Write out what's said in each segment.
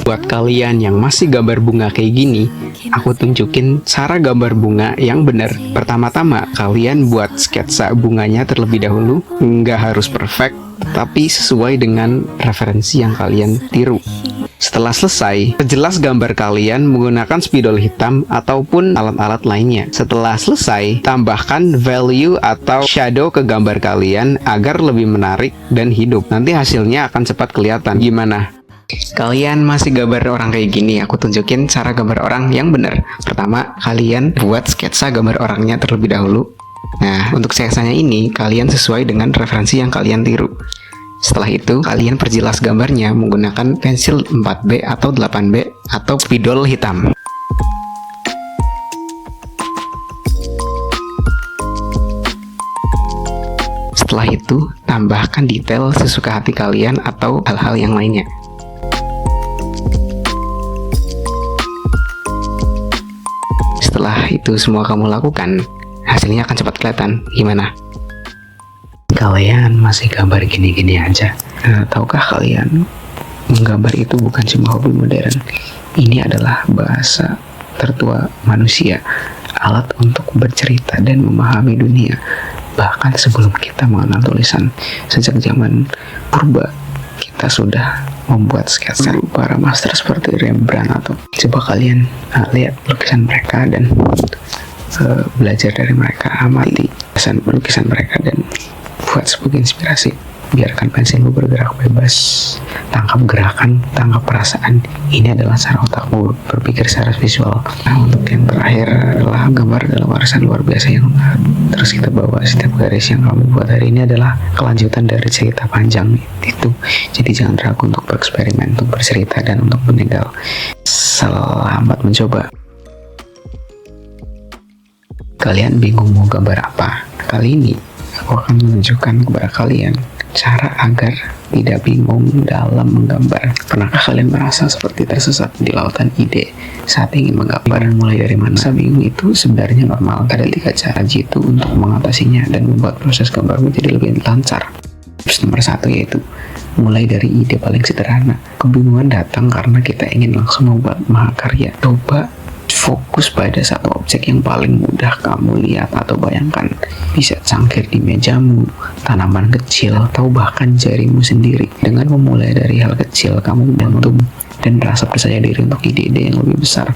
Buat kalian yang masih gambar bunga kayak gini, aku tunjukin cara gambar bunga yang bener. Pertama-tama, kalian buat sketsa bunganya terlebih dahulu. Nggak harus perfect, tapi sesuai dengan referensi yang kalian tiru. Setelah selesai, perjelas gambar kalian menggunakan spidol hitam ataupun alat-alat lainnya. Setelah selesai, tambahkan value atau shadow ke gambar kalian agar lebih menarik dan hidup. Nanti hasilnya akan cepat kelihatan. Gimana? Kalian masih gambar orang kayak gini, aku tunjukin cara gambar orang yang bener. Pertama, kalian buat sketsa gambar orangnya terlebih dahulu. Nah, untuk sketsanya ini, kalian sesuai dengan referensi yang kalian tiru. Setelah itu, kalian perjelas gambarnya menggunakan pensil 4B atau 8B atau spidol hitam. Setelah itu, tambahkan detail sesuka hati kalian atau hal-hal yang lainnya. Setelah itu semua kamu lakukan, hasilnya akan cepat kelihatan. Gimana? Kalian masih gambar gini-gini aja. Tahukah kalian, menggambar itu bukan cuma hobi modern. Ini adalah bahasa tertua manusia, alat untuk bercerita dan memahami dunia. Bahkan sebelum kita mengenal tulisan, sejak zaman purba, kita sudah membuat sketsa. Para master seperti Rembrandt atau coba kalian lihat lukisan mereka dan belajar dari mereka, amati lukisan mereka dan buat sebagai inspirasi. Biarkan pensilmu bergerak bebas, tangkap gerakan, tangkap perasaan. Ini adalah cara otakmu berpikir secara visual. Nah, untuk yang terakhir adalah gambar dalam warisan luar biasa yang terus kita bawa. Setiap garis yang kamu buat hari ini adalah kelanjutan dari cerita panjang itu. Jadi jangan ragu untuk bereksperimen, untuk bercerita, dan untuk meninggal. Selamat mencoba. Kalian bingung mau gambar apa? Kali ini aku akan menunjukkan kepada kalian cara agar tidak bingung dalam menggambar. Pernahkah kalian merasa seperti tersesat di lautan ide saat ingin menggambar? Mulai dari mana? Rasa bingung itu sebenarnya normal. Ada 3 cara jitu untuk mengatasinya dan membuat proses gambar menjadi lebih lancar. Tips nomor 1 yaitu mulai dari ide paling sederhana. Kebingungan datang karena kita ingin langsung membuat mahakarya. Coba fokus pada satu objek yang paling mudah kamu lihat atau bayangkan. Bisa cangkir di mejamu, tanaman kecil, atau bahkan jarimu sendiri. Dengan memulai dari hal kecil, kamu momentum dan merasa percaya diri untuk ide-ide yang lebih besar.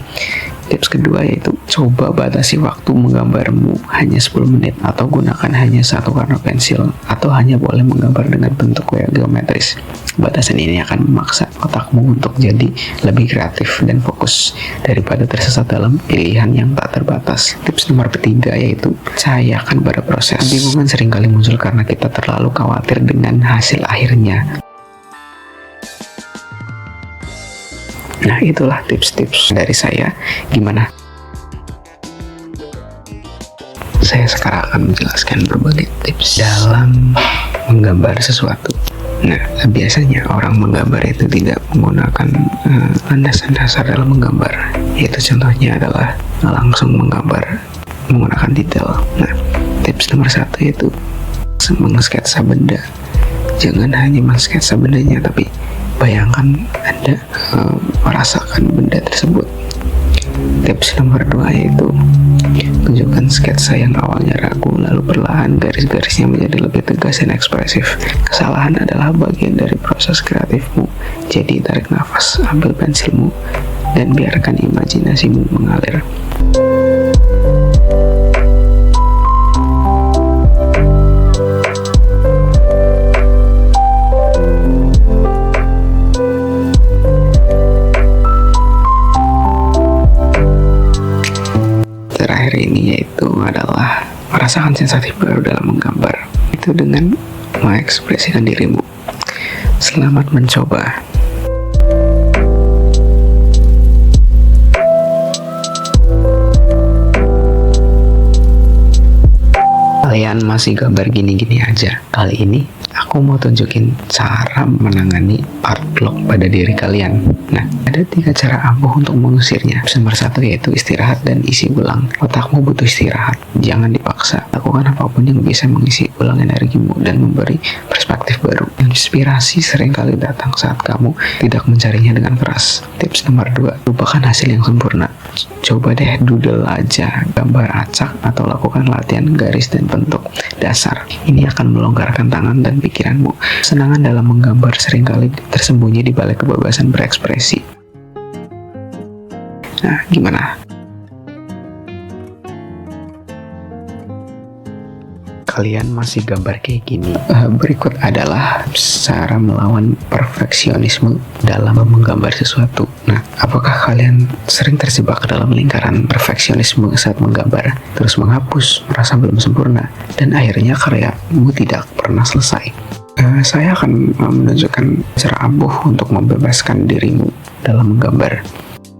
Tips kedua yaitu coba batasi waktu menggambarmu hanya 10 menit atau gunakan hanya satu warna pensil atau hanya boleh menggambar dengan bentuk geometris. Batasan ini akan memaksa otakmu untuk jadi lebih kreatif dan fokus daripada tersesat dalam pilihan yang tak terbatas. Tips nomor 3 yaitu percayakan pada proses. Kebingungan seringkali muncul karena kita terlalu khawatir dengan hasil akhirnya. Nah, itulah tips-tips dari saya. Gimana? Saya sekarang akan menjelaskan berbagai tips dalam menggambar sesuatu. Nah, biasanya orang menggambar itu tidak menggunakan landasan dasar dalam menggambar. Yaitu contohnya adalah langsung menggambar menggunakan detail. Nah, tips nomor 1 yaitu mengsketsa benda. Jangan hanya mengsketsa bendanya, tapi bayangkan Anda merasakan benda tersebut. Tips nomor 2 yaitu tunjukkan sketsa yang awalnya ragu, lalu perlahan garis-garisnya menjadi lebih tegas dan ekspresif. Kesalahan adalah bagian dari proses kreatifmu. Jadi tarik nafas, ambil pensilmu, dan biarkan imajinasimu mengalir. terakhir ini, yaitu adalah merasakan sensasi baru dalam menggambar. Itu dengan mengekspresikan dirimu. Selamat mencoba. Kalian masih gambar gini-gini aja. Kali ini aku mau tunjukin cara menangani art block pada diri kalian. Nah, ada 3 cara ampuh untuk mengusirnya. Nomor 1 yaitu istirahat dan isi ulang. Otakmu butuh istirahat, jangan dipaksa. Lakukan apapun yang bisa mengisi ulang energimu dan memberi perspektif baru. Inspirasi seringkali datang saat kamu tidak mencarinya dengan keras. Tips nomor 2, lupakan hasil yang sempurna. Coba deh doodle aja, gambar acak, atau lakukan latihan garis dan bentuk dasar. Ini akan melonggarkan tangan dan pikiranmu. Kesenangan dalam menggambar seringkali tersembunyi di balik kebebasan berekspresi. Nah, gimana? Kalian masih gambar kayak gini? Berikut adalah cara melawan perfeksionisme dalam menggambar sesuatu. Nah, apakah kalian sering terjebak dalam lingkaran perfeksionisme saat menggambar, terus menghapus, merasa belum sempurna, dan akhirnya karyamu tidak pernah selesai? Saya akan menunjukkan cara ampuh untuk membebaskan dirimu dalam menggambar.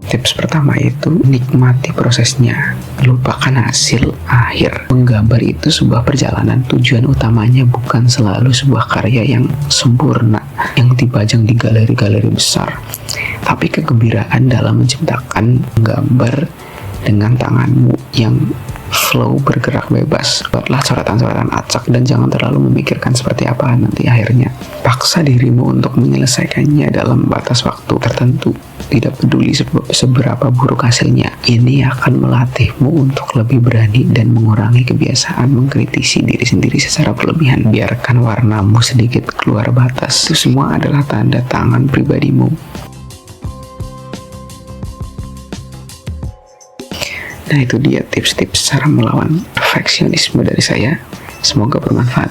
Tips pertama itu nikmati prosesnya, lupakan hasil akhir. Menggambar itu sebuah perjalanan, tujuan utamanya bukan selalu sebuah karya yang sempurna yang dipajang di galeri-galeri besar, tapi kegembiraan dalam menciptakan gambar dengan tanganmu yang flow, bergerak bebas. Buatlah coretan-coretan acak dan jangan terlalu memikirkan seperti apa nanti akhirnya. Paksa dirimu untuk menyelesaikannya dalam batas waktu tertentu. Tidak peduli seberapa buruk hasilnya. Ini akan melatihmu untuk lebih berani dan mengurangi kebiasaan mengkritisi diri sendiri secara berlebihan. Biarkan warnamu sedikit keluar batas. Itu semua adalah tanda tangan pribadimu. Nah, itu dia tips-tips cara melawan perfeksionisme dari saya. Semoga bermanfaat.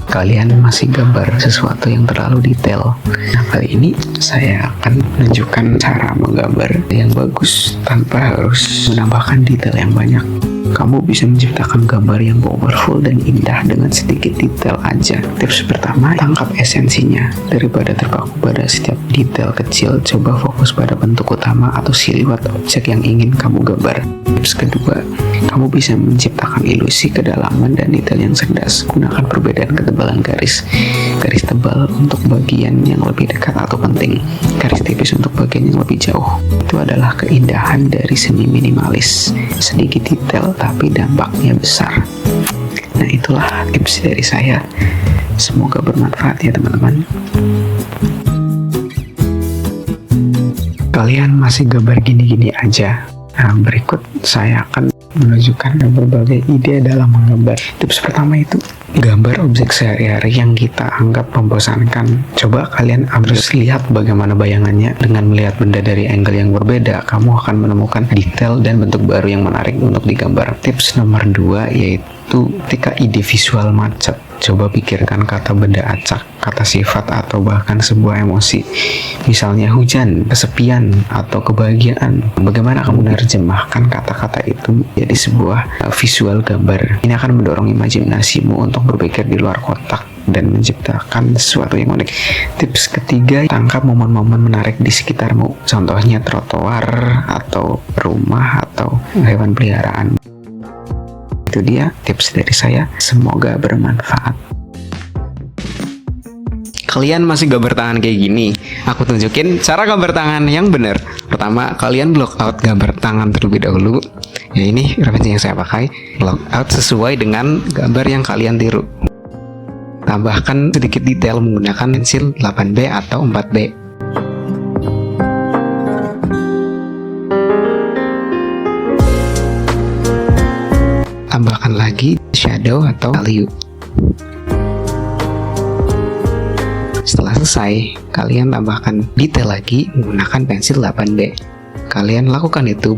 Kalian masih gambar sesuatu yang terlalu detail. Nah, kali ini saya akan menunjukkan cara menggambar yang bagus tanpa harus menambahkan detail yang banyak. Kamu bisa menciptakan gambar yang powerful dan indah dengan sedikit detail aja. Tips pertama, tangkap esensinya. Daripada terpaku pada setiap detail kecil, coba fokus pada bentuk utama atau siliwat objek yang ingin kamu gambar. Tips kedua, kamu bisa menciptakan ilusi kedalaman dan detail yang cerdas. Gunakan perbedaan ketebalan garis. Garis tebal untuk bagian yang lebih dekat atau penting. Garis tipis untuk bagian yang lebih jauh. Itu adalah keindahan dari seni minimalis. Sedikit detail tapi dampaknya besar. Nah, itulah tips dari saya. Semoga bermanfaat ya teman-teman. Kalian masih gambar gini-gini aja? Nah, berikut saya akan menunjukkan berbagai ide dalam menggambar. Tips pertama itu gambar objek sehari-hari yang kita anggap membosankan. Coba kalian harus lihat bagaimana bayangannya. Dengan melihat benda dari angle yang berbeda, kamu akan menemukan detail dan bentuk baru yang menarik untuk digambar. Tips nomor 2 yaitu ketika ide visual macet, coba pikirkan kata benda acak, kata sifat, atau bahkan sebuah emosi. Misalnya hujan, kesepian, atau kebahagiaan. Bagaimana kamu menerjemahkan kata-kata itu menjadi sebuah visual gambar? Ini akan mendorong imajinasimu untuk berpikir di luar kotak dan menciptakan sesuatu yang unik. Tips ketiga, tangkap momen-momen menarik di sekitarmu. Contohnya trotoar, atau rumah, atau hewan peliharaan. Itu dia tips dari saya. Semoga bermanfaat. Kalian masih gambar tangan kayak gini? Aku tunjukin cara gambar tangan yang benar. Pertama, kalian block out gambar tangan terlebih dahulu. Ya, ini referensi yang saya pakai. Block out sesuai dengan gambar yang kalian tiru. Tambahkan sedikit detail menggunakan pensil 8B atau 4B. Tambahkan lagi shadow atau value. Setelah selesai, kalian tambahkan detail lagi menggunakan pensil 8B. Kalian lakukan itu